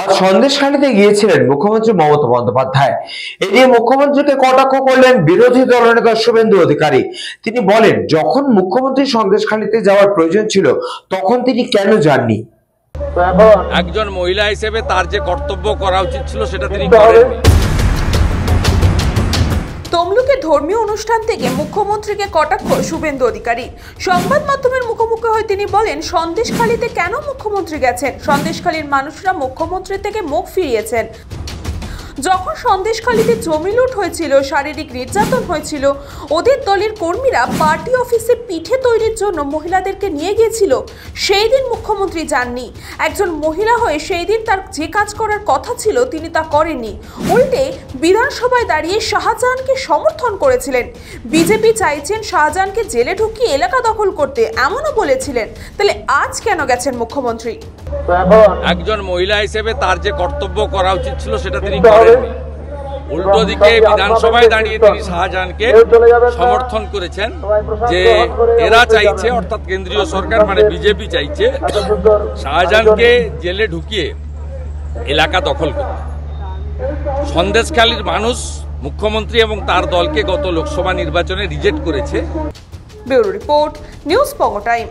আর সন্দেশখালীতে গিয়েছিলেন মুখ্যমন্ত্রী মমতা বন্দ্যোপাধ্যায়। এ নিয়ে মুখ্যমন্ত্রীকে কটাক্ষ করলেন বিরোধী দলনেতা শুভেন্দু অধিকারী। তিনি বলেন, যখন মুখ্যমন্ত্রী সন্দেশখালীতে যাওয়ার প্রয়োজন ছিল তখন তিনি কেন যাননি। একজন মহিলা হিসেবে তার যে কর্তব্য করা উচিত ছিল সেটা তিনি করেননি। তমলুকে ধর্মীয় অনুষ্ঠান থেকে মুখ্যমন্ত্রীকে কটাক্ষ শুভেন্দু অধিকারী। সংবাদ মাধ্যমের মুখোমুখি হয়ে তিনি বলেন, সন্দেশখালীতে কেন মুখ্যমন্ত্রী গেছেন? সন্দেশখালীর মানুষরা মুখ্যমন্ত্রী থেকে মুখ ফিরিয়েছেন। যখন সন্দেশখালীতে জমি লুট হয়েছিল, শারীরিক নির্যাতন হয়েছিল, ওদের দলের কর্মীরা পার্টি অফিসে পিঠে তৈরির জন্য মহিলাদেরকে নিয়ে গিয়েছিল, সেই দিন মুখ্যমন্ত্রী যাননি। একজন মহিলা হয়ে সেই দিন তার যে কাজ করার কথা ছিল তিনি তা করেননি। উল্টে বিধানসভায় দাঁড়িয়ে শাহজাহানকে সমর্থন করেছিলেন। বিজেপি চাইছেন শাহজাহানকে জেলে ঢুকিয়ে এলাকা দখল করতে, এমনও বলেছিলেন। তাহলে আজ কেন গেছেন মুখ্যমন্ত্রী? একজন মহিলা হিসেবে তার যে কর্তব্য করা উচিত ছিল সেটা তিনি করেননি। উল্টো দিকে বিধানসভায় দাঁড়িয়ে তিনি শাহজাহানকে সমর্থন করেছেন। যে এরা চাইছে, অর্থাৎ কেন্দ্রীয় সরকার মানে বিজেপি চাইছে শাহজাহানকে জেলে ঢুকিয়ে এলাকা দখল করতে। সন্দেশখালীর মানুষ মুখ্যমন্ত্রী এবং তার দলকে গত লোকসভা নির্বাচনে রিজেক্ট করেছে। ব্যুরো রিপোর্ট, নিউজ পঙ্গ টাইম।